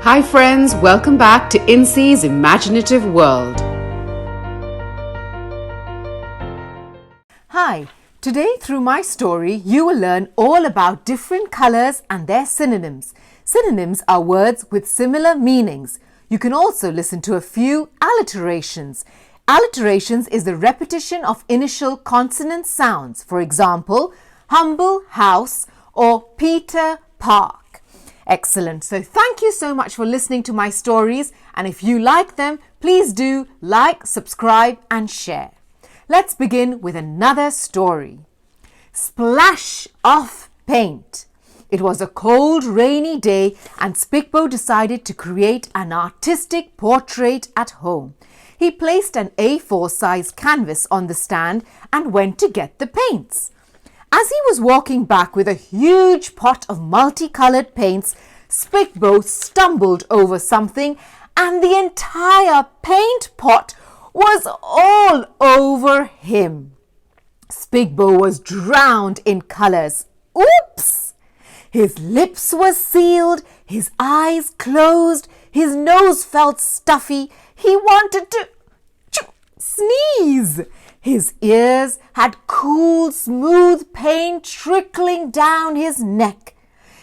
Hi friends, welcome back to Insi's Imaginative World. Hi, today through my story you will learn all about different colours and their synonyms. Synonyms are words with similar meanings. You can also listen to a few alliterations. Alliterations is the repetition of initial consonant sounds. For example, humble house or Peter Park. Excellent. So thank you so much for listening to my stories, and if you like them, please do like, subscribe and share. Let's begin with another story. Splash of paint. It was a cold, rainy day and SPIKBOW decided to create an artistic portrait at home. He placed an A4 size canvas on the stand and went to get the paints. As he was walking back with a huge pot of multicolored paints, SPIKBOW stumbled over something and the entire paint pot was all over him. SPIKBOW was drowned in colors. Oops! His lips were sealed, his eyes closed, his nose felt stuffy. He wanted to sneeze. His ears had cool, smooth paint trickling down his neck.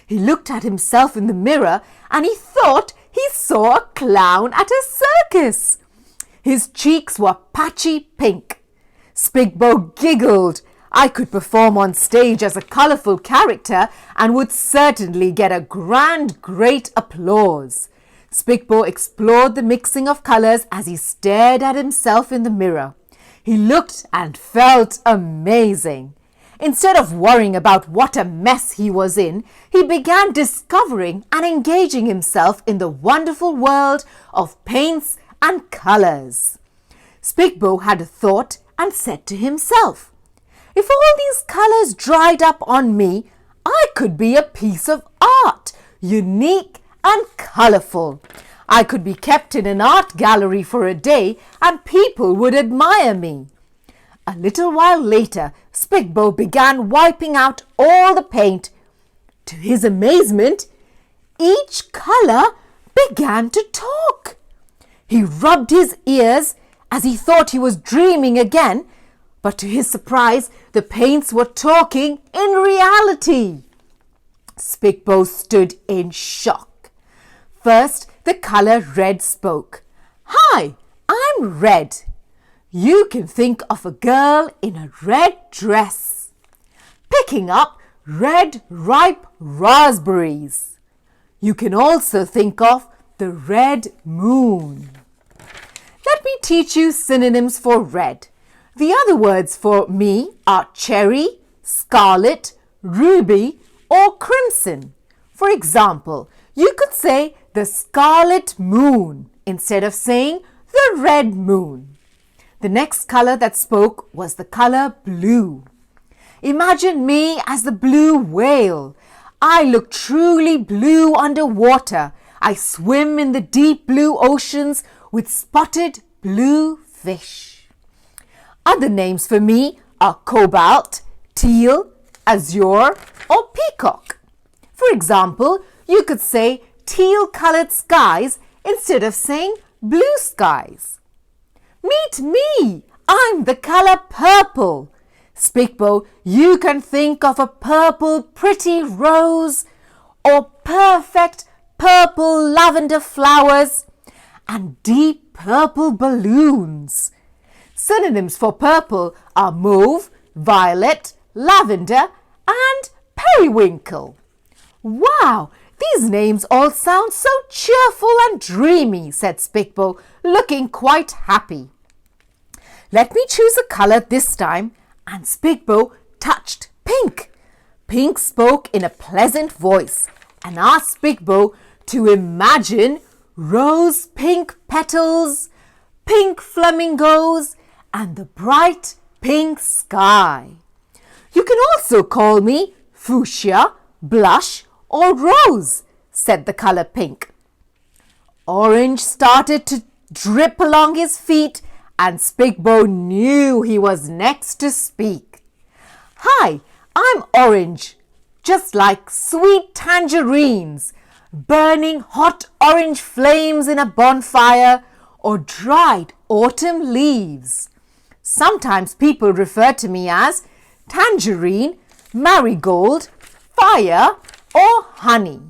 He looked at himself in the mirror and he thought he saw a clown at a circus. His cheeks were patchy pink. SPIKBOW giggled. I could perform on stage as a colourful character and would certainly get a great applause. SPIKBOW explored the mixing of colours as he stared at himself in the mirror. He looked and felt amazing. Instead of worrying about what a mess he was in, he began discovering and engaging himself in the wonderful world of paints and colours. SPIKBOW had a thought and said to himself, if all these colours dried up on me, I could be a piece of art, unique and colourful. I could be kept in an art gallery for a day and people would admire me. A little while later, SPIKBOW began wiping out all the paint. To his amazement, each colour began to talk. He rubbed his ears as he thought he was dreaming again, but to his surprise, the paints were talking in reality. SPIKBOW stood in shock. First, the colour red spoke. Hi, I'm red. You can think of a girl in a red dress, picking up red ripe raspberries. You can also think of the red moon. Let me teach you synonyms for red. The other words for me are cherry, scarlet, ruby or crimson. For example, you could say the scarlet moon instead of saying the red moon. The next colour that spoke was the colour blue. Imagine me as the blue whale. I look truly blue underwater. I swim in the deep blue oceans with spotted blue fish. Other names for me are cobalt, teal, azure or peacock. For example, you could say teal-coloured skies instead of saying blue skies. Meet me! I'm the colour purple. SPIKBOW, you can think of a purple pretty rose or perfect purple lavender flowers and deep purple balloons. Synonyms for purple are mauve, violet, lavender and periwinkle. Wow! These names all sound so cheerful and dreamy, said SPIKBOW, looking quite happy. Let me choose a colour this time, and SPIKBOW touched pink. Pink spoke in a pleasant voice and asked SPIKBOW to imagine rose pink petals, pink flamingos, and the bright pink sky. You can also call me fuchsia, blush, or rose, said the colour pink. Orange started to drip along his feet and SPIKBOW knew he was next to speak. Hi, I'm orange, just like sweet tangerines. burning hot orange flames in a bonfire, or dried autumn leaves. Sometimes people refer to me as tangerine, marigold, fire, or honey.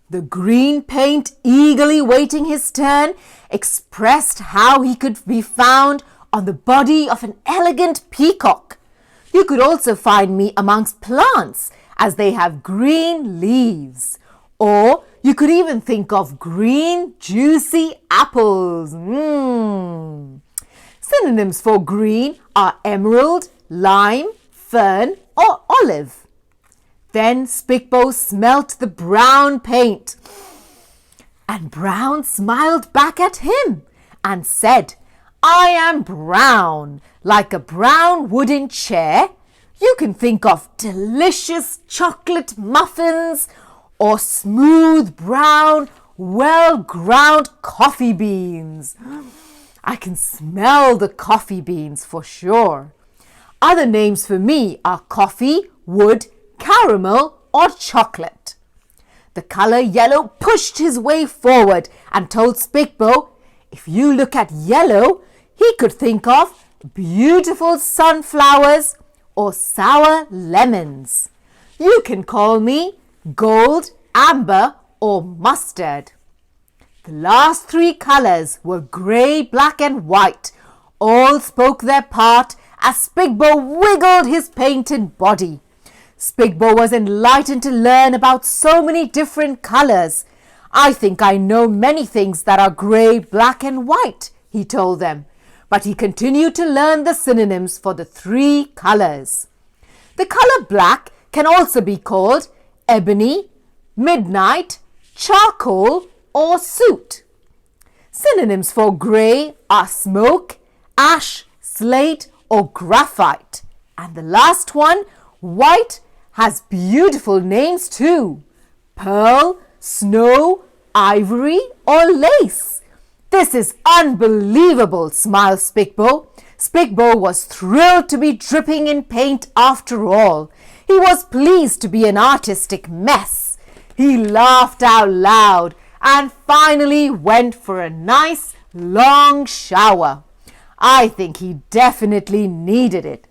The green paint, eagerly waiting his turn, expressed how he could be found on the body of an elegant peacock. You could also find me amongst plants, as they have green leaves. Or you could even think of green, juicy apples. Synonyms for green are emerald, lime, fern, or olive. Then SPIKBOW smelt the brown paint, and Brown smiled back at him and said, "I am brown, like a brown wooden chair. You can think of delicious chocolate muffins or smooth brown, well-ground coffee beans." I can smell the coffee beans for sure. Other names for me are coffee, wood, caramel, or chocolate. The colour yellow pushed his way forward and told SPIKBOW if you look at yellow, he could think of beautiful sunflowers or sour lemons. You can call me gold, amber, or mustard. The last three colours were grey, black, and white. All spoke their part as SPIKBOW wiggled his painted body. SPIKBOW was enlightened to learn about so many different colours. "I think I know many things that are grey, black, and white," he told them. But he continued to learn the synonyms for the three colours. The colour black can also be called ebony, midnight, charcoal, or soot. Synonyms for grey are smoke, ash, slate, or graphite. And the last one, white, has beautiful names too: pearl, snow, ivory, or lace. "This is unbelievable," smiled SPIKBOW. SPIKBOW was thrilled to be dripping in paint after all. He was pleased to be an artistic mess. He laughed out loud and finally went for a nice long shower. I think he definitely needed it.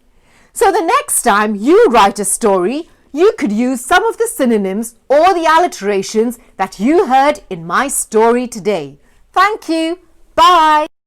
So the next time you write a story, you could use some of the synonyms or the alliterations that you heard in my story today. Thank you. Bye.